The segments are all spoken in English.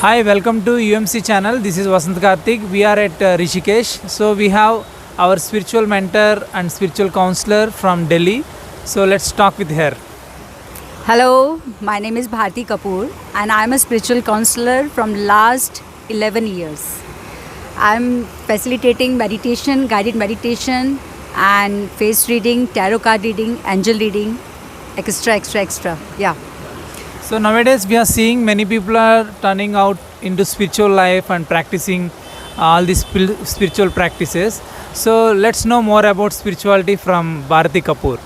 Hi, welcome to UMC channel. This is Vasant Karthik. We are at Rishikesh. So we have our spiritual mentor and spiritual counselor from Delhi. So let's talk with her. Hello, my name is Bharti Kapoor and I'm a spiritual counselor from last 11 years. I'm facilitating meditation, guided meditation and face reading, tarot card reading, angel reading, extra. Yeah. So nowadays we are seeing many people are turning out into spiritual life and practicing all these spiritual practices. So let's know more about spirituality from Bharti Kapoor.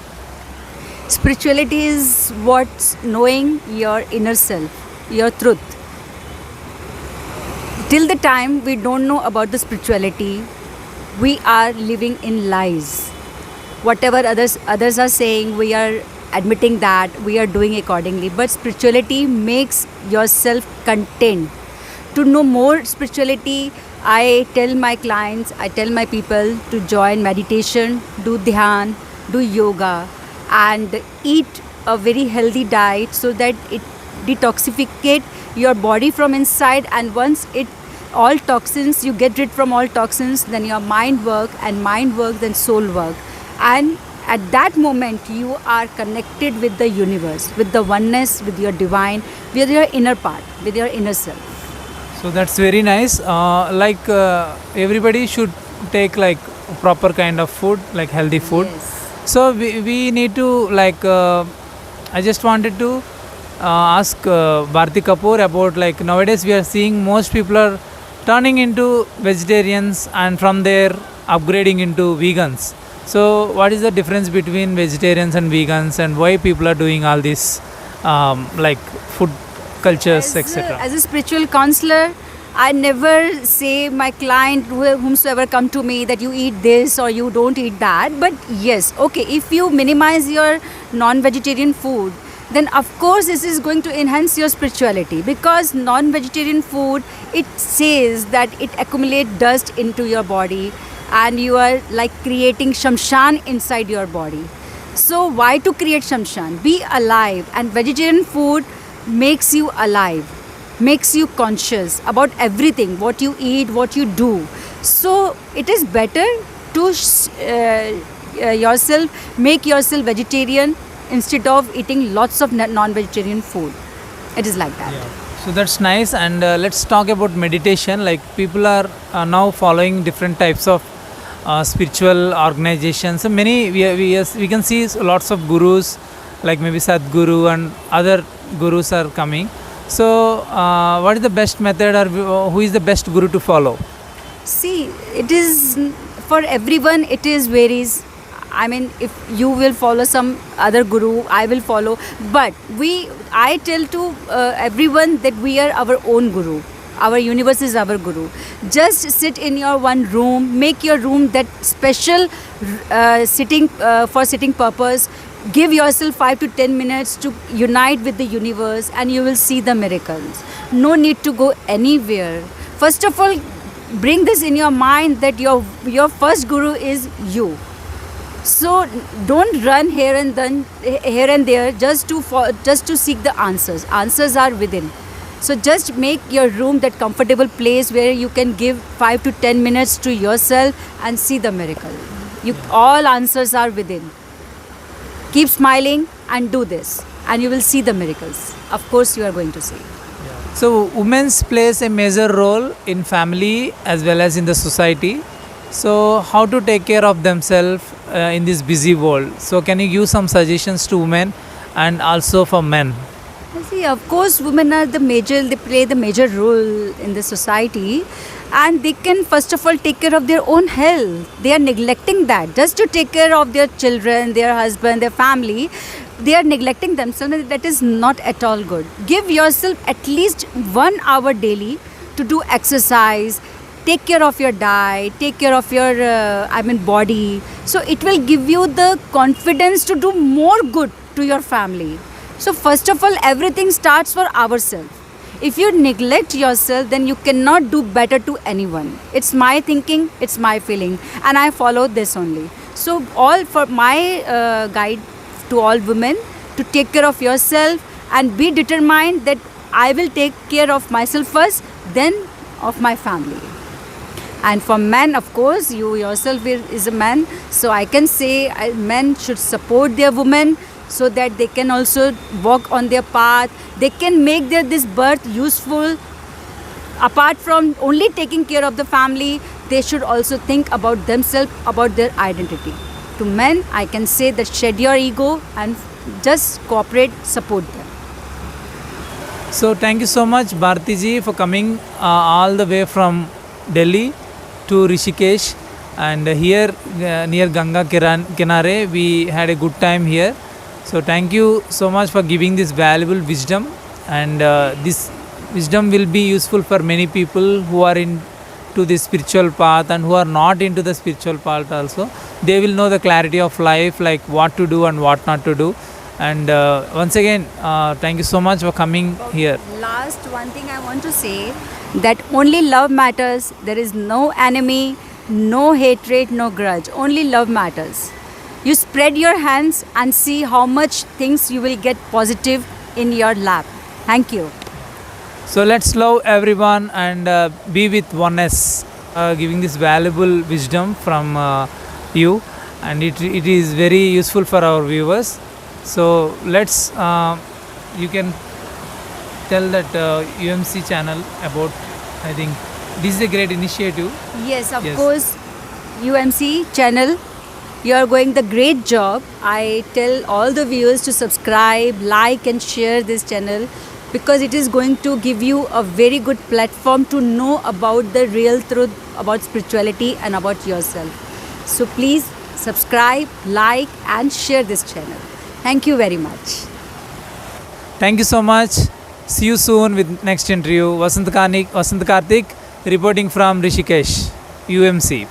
Spirituality is what's knowing your inner self, your truth. Till the time we don't know about the spirituality, we are living in lies. Whatever others are saying, we are admitting that, we are doing accordingly. But spirituality makes yourself content. To know more spirituality, I tell my clients, I tell my people to join meditation, do dhyan, do yoga, and eat a very healthy diet so that it detoxificate your body from inside. And once it all toxins, you get rid from all toxins, then your mind work, and mind work, then soul work. And at that moment you are connected with the universe, with the oneness, with your divine, with your inner part, with your inner self. So that's very nice. Everybody should take like proper kind of food, like healthy food. Yes. So we need to I just wanted to ask Bharti Kapoor about like nowadays we are seeing most people are turning into vegetarians and from there upgrading into vegans. So what is the difference between vegetarians and vegans and why people are doing all this like food cultures, etc.? As a spiritual counselor, I never say my client whomsoever come to me that you eat this or you don't eat that. But yes, okay, if you minimize your non-vegetarian food, then of course this is going to enhance your spirituality, because non-vegetarian food, it says that it accumulates dust into your body and you are like creating shamshan inside your body. So why to create shamshan? Be alive. And vegetarian food makes you alive, makes you conscious about everything, what you eat, what you do. So it is better to make yourself vegetarian instead of eating lots of non-vegetarian food. It is like that. Yeah. So that's nice. And let's talk about meditation. Like people are now following different types of spiritual organizations. So many we can see lots of gurus, like maybe Sadhguru and other gurus are coming. So what is the best method, or who is the best guru to follow? See, it is for everyone, it is varies. I mean, if you will follow some other guru, I will follow. But I tell to everyone that we are our own guru. Our universe is our guru. Just sit in your one room, make your room that special for sitting purpose. Give yourself 5 to 10 minutes to unite with the universe and you will see the miracles. No need to go anywhere. First of all, bring this in your mind that your first guru is you. So don't run here and there just to seek the answers. Answers are within. So just make your room that comfortable place where you can give 5 to 10 minutes to yourself and see the miracle. All answers are within. Keep smiling and do this and you will see the miracles. Of course you are going to see. So women's plays a major role in family as well as in the society. So how to take care of themselves in this busy world? So can you give some suggestions to women and also for men? See, of course, women are they play the major role in the society, and they can first of all take care of their own health. They are neglecting that. Just to take care of their children, their husband, their family, they are neglecting themselves. That is not at all good. Give yourself at least 1 hour daily to do exercise. Take care of your diet, take care of your body. So it will give you the confidence to do more good to your family. So first of all, everything starts for ourselves. If you neglect yourself, then you cannot do better to anyone. It's my thinking, it's my feeling, and I follow this only. So all for my guide to all women to take care of yourself and be determined that I will take care of myself first, then of my family. And for men, of course, you yourself is a man, so I can say men should support their women so that they can also walk on their path. They can make this birth useful. Apart from only taking care of the family, they should also think about themselves, about their identity. To men, I can say that shed your ego and just cooperate, support them. So thank you so much, Bharti ji, for coming all the way from Delhi to Rishikesh, and here near Ganga Kinare we had a good time here. So thank you so much for giving this valuable wisdom, and this wisdom will be useful for many people who are into the spiritual path and who are not into the spiritual path also. They will know the clarity of life, like what to do and what not to do. And once again, thank you so much for coming here. Last one thing I want to say, that only love matters. There is no enemy, no hatred, no grudge. Only love matters. You spread your hands and see how much things you will get positive in your lap. Thank you. So let's love everyone and be with oneness, giving this valuable wisdom from you, and it is very useful for our viewers. So let's you can tell that UMC channel about, I think this is a great initiative. Yes, of Yes. course, UMC channel, you are going the great job. I tell all the viewers to subscribe, like and share this channel, because it is going to give you a very good platform to know about the real truth about spirituality and about yourself. So please subscribe, like and share this channel. Thank you very much. Thank you so much. See you soon with next interview. Vasant Karthik reporting from Rishikesh, UMC.